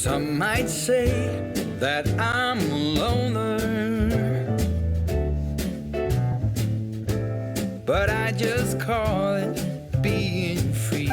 Some might say that I'm a loner, but I just call it being free.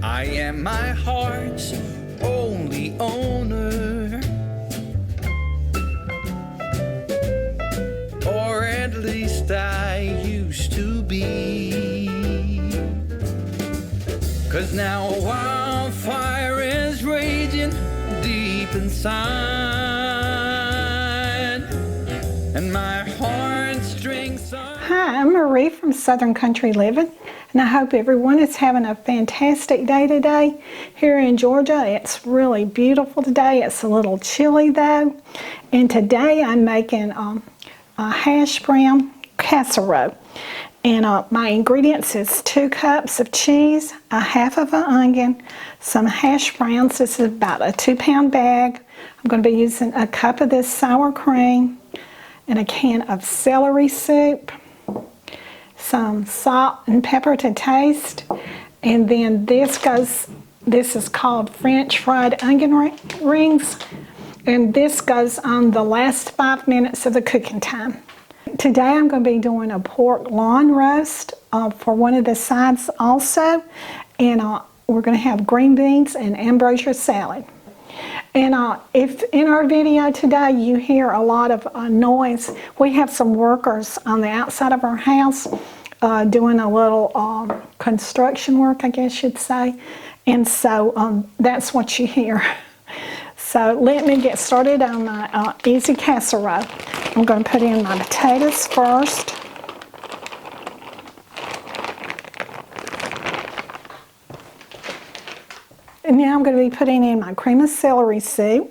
I am my heart's only owner, or at least I used to be. 'Cause now a wildfire is raging deep inside, and my heartstrings are... Hi, I'm Marie from Southern Country Living, and I hope everyone is having a fantastic day today. Here in Georgia, it's really beautiful today. It's a little chilly though, and today I'm making a hash brown casserole. And my ingredients is 2 cups of cheese, a half of an onion, some hash browns. This is about a 2-pound bag. I'm going to be using a cup of this sour cream and a can of celery soup, some salt and pepper to taste, and then this is called French fried onion rings, and this goes on the last 5 minutes of the cooking time. Today I'm going to be doing a pork loin roast for one of the sides also, and we're going to have green beans and Ambrosia salad. And if in our video today you hear a lot of noise, we have some workers on the outside of our house doing a little construction work, I guess you'd say, and so that's what you hear. So let me get started on my easy casserole. I'm going to put in my potatoes first. And now I'm going to be putting in my cream of celery soup.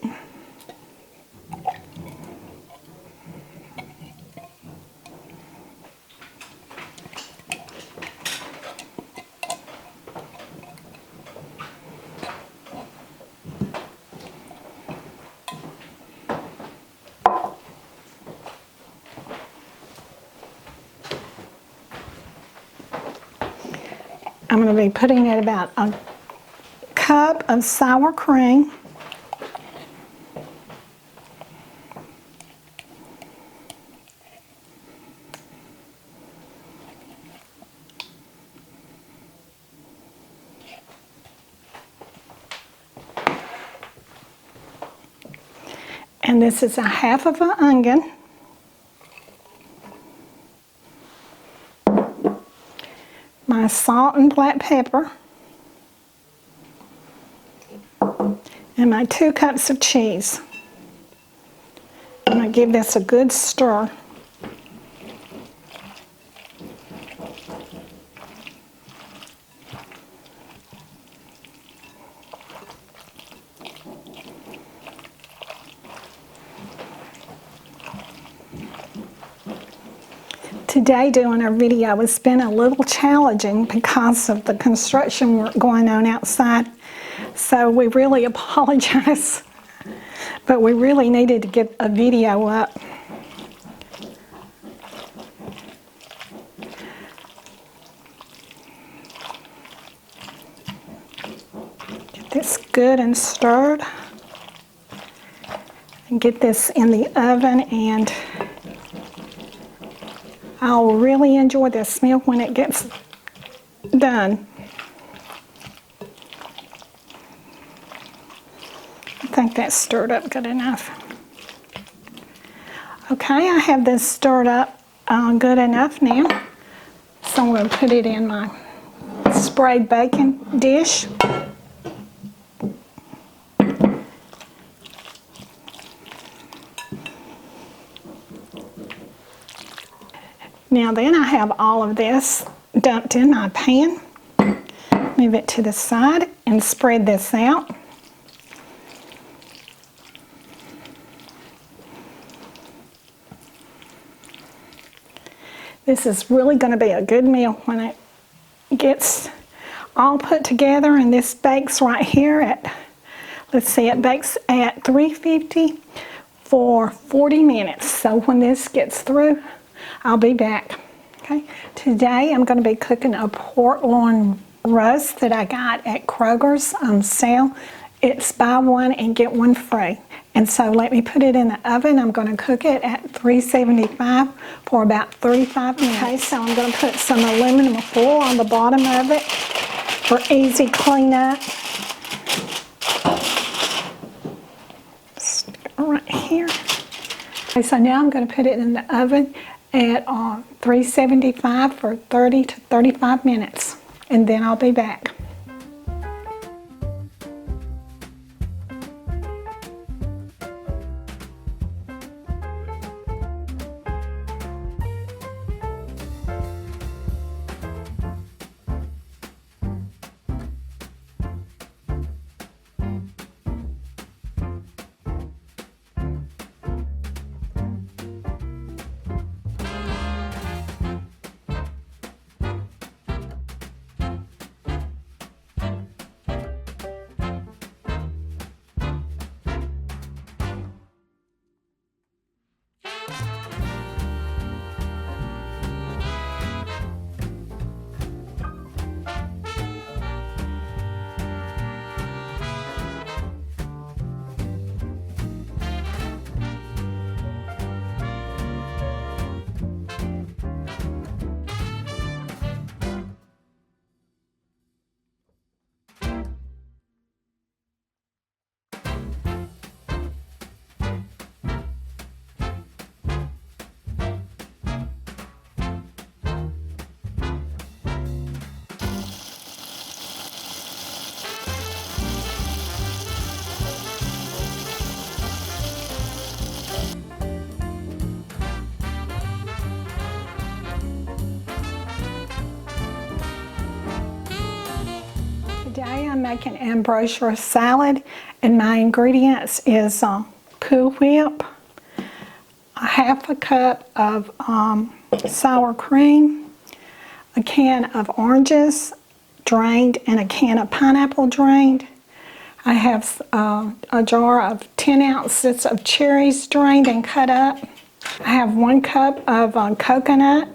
I'm going to be putting in about a cup of sour cream, and this is a half of an onion, my salt and black pepper, and my 2 cups of cheese. I'm going to give this a good stir. Today doing our video has been a little challenging because of the construction work going on outside. So we really apologize, but we really needed to get a video up. Get this good and stirred, and get this in the oven, and I'll really enjoy this meal when it gets done. I think that's stirred up good enough. Okay, I have this stirred up good enough now. So I'm going to put it in my sprayed bacon dish. Now then, I have all of this dumped in my pan. Move it to the side and spread this out. This is really going to be a good meal when it gets all put together, and this bakes right here at, let's see, it bakes at 350 for 40 minutes. So when this gets through, I'll be back. Okay, today I'm going to be cooking a pork loin roast that I got at Kroger's on sale. It's buy one and get one free. And so let me put it in the oven. I'm going to cook it at 375 for about 35 minutes. Okay, so I'm going to put some aluminum foil on the bottom of it for easy cleanup. Right here. Okay, so now I'm going to put it in the oven at 375 for 30 to 35 minutes, and then I'll be back. Today I'm making Ambrosia Salad, and my ingredients is Cool Whip, a half a cup of sour cream, a can of oranges drained, and a can of pineapple drained. I have a jar of 10 ounces of cherries drained and cut up. I have 1 cup of coconut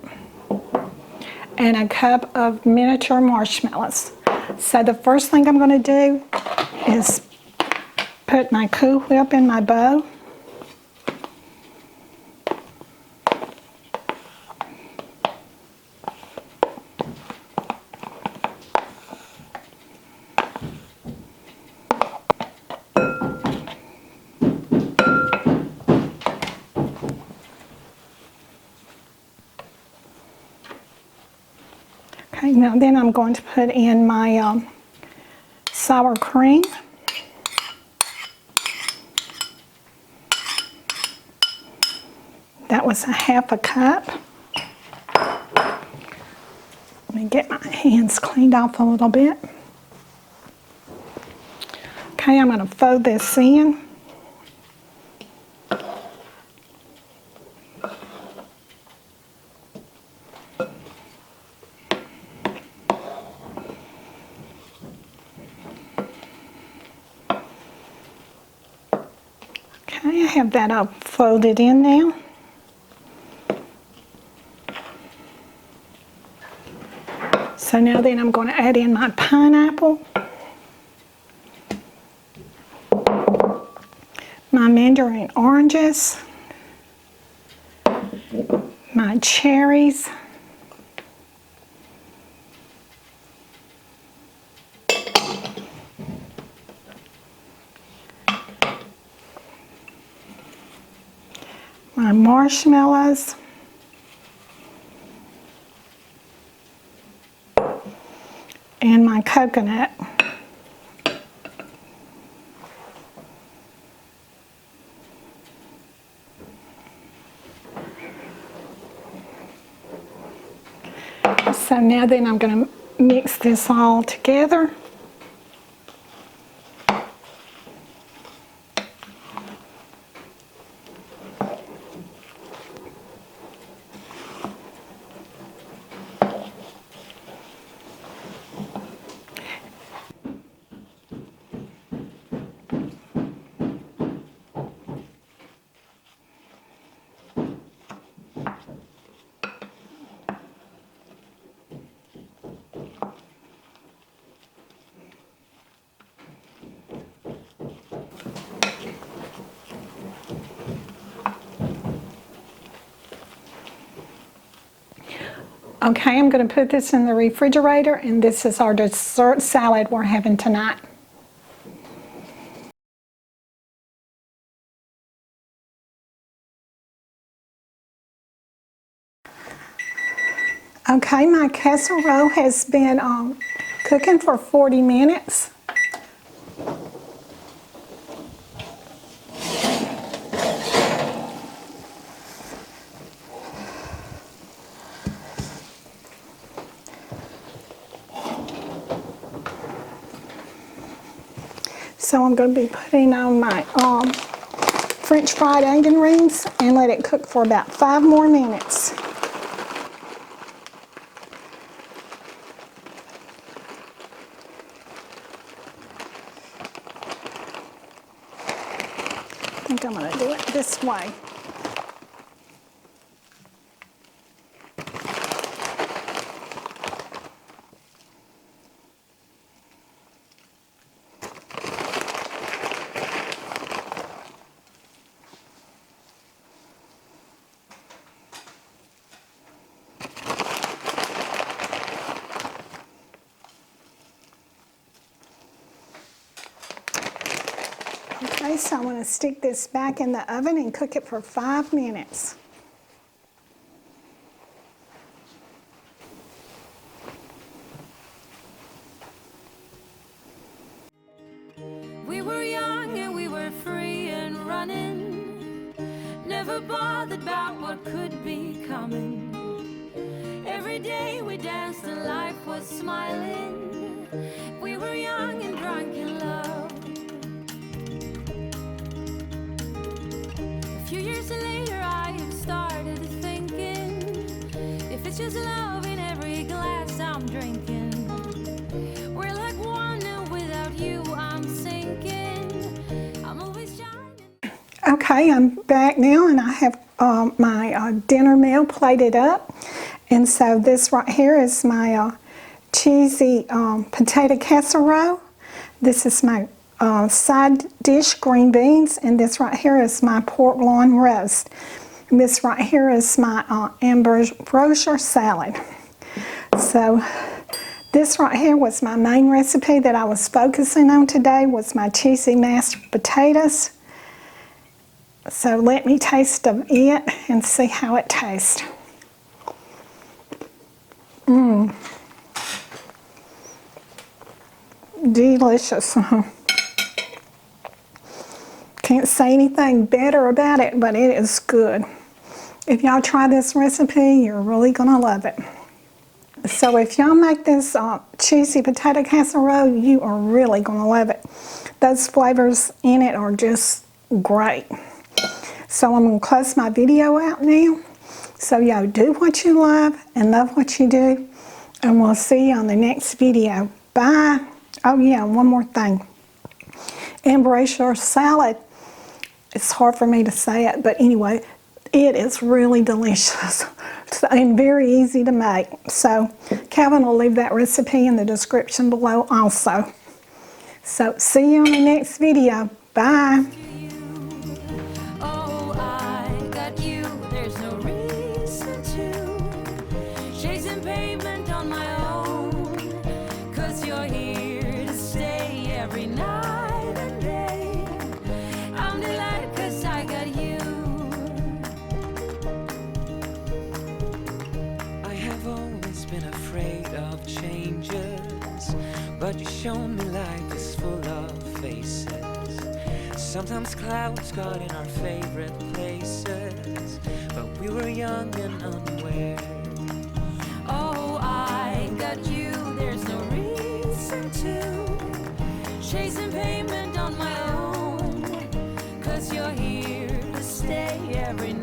and a cup of miniature marshmallows. So the first thing I'm going to do is put my Cool Whip in my bowl. Okay, now then I'm going to put in my sour cream. That was a half a cup. Let me get my hands cleaned off a little bit. Okay, I'm going to fold this in. Okay, I have that up folded in now. So now then I'm going to add in my pineapple, my mandarin oranges, my cherries, my marshmallows, and my coconut. So now then I'm going to mix this all together. Okay, I'm going to put this in the refrigerator, and this is our dessert salad we're having tonight. Okay, my casserole has been cooking for 40 minutes. So I'm going to be putting on my French fried onion rings and let it cook for about 5 more minutes. I think I'm going to do it this way. Okay, so I'm going to stick this back in the oven and cook it for 5 minutes. We were young and we were free and running, never bothered about what could be coming. Every day we danced and life was smiling. We were young and drunk in love. A few years later I have started thinking, if it's just love in every glass I'm drinking, we're like one and without you I'm sinking. I'm always shining. Okay, I'm back now, and I have my dinner meal plated up. And so this right here is my cheesy potato casserole. This is my side dish, green beans, and this right here is my pork loin roast. And this right here is my Ambrosia Salad. So this right here was my main recipe that I was focusing on today, was my cheesy mashed potatoes. So let me taste of it and see how it tastes. Delicious. Can't say anything better about it, but it is good. If y'all try this recipe, you're really gonna love it. So if y'all make this cheesy potato casserole, you are really gonna love it. Those flavors in it are just great. So I'm gonna close my video out now. So y'all do what you love and love what you do, and we'll see you on the next video. Bye. Oh yeah, one more thing. Ambrosia Salad. It's hard for me to say it, but anyway, it is really delicious and very easy to make. So Calvin will leave that recipe in the description below also. So see you on the next video. Bye. Oh, I got you, there's no reason to chasing pavement on my own, 'cause you're here to stay every night and day. I'm delighted 'cause I got you. I have always been afraid of changes, but you shown me life is full of faces. Sometimes clouds got in our favorite places, but we were young and unaware. Oh, I got you, there's no reason to chasing pavement on my own, 'cause you're here to stay every night.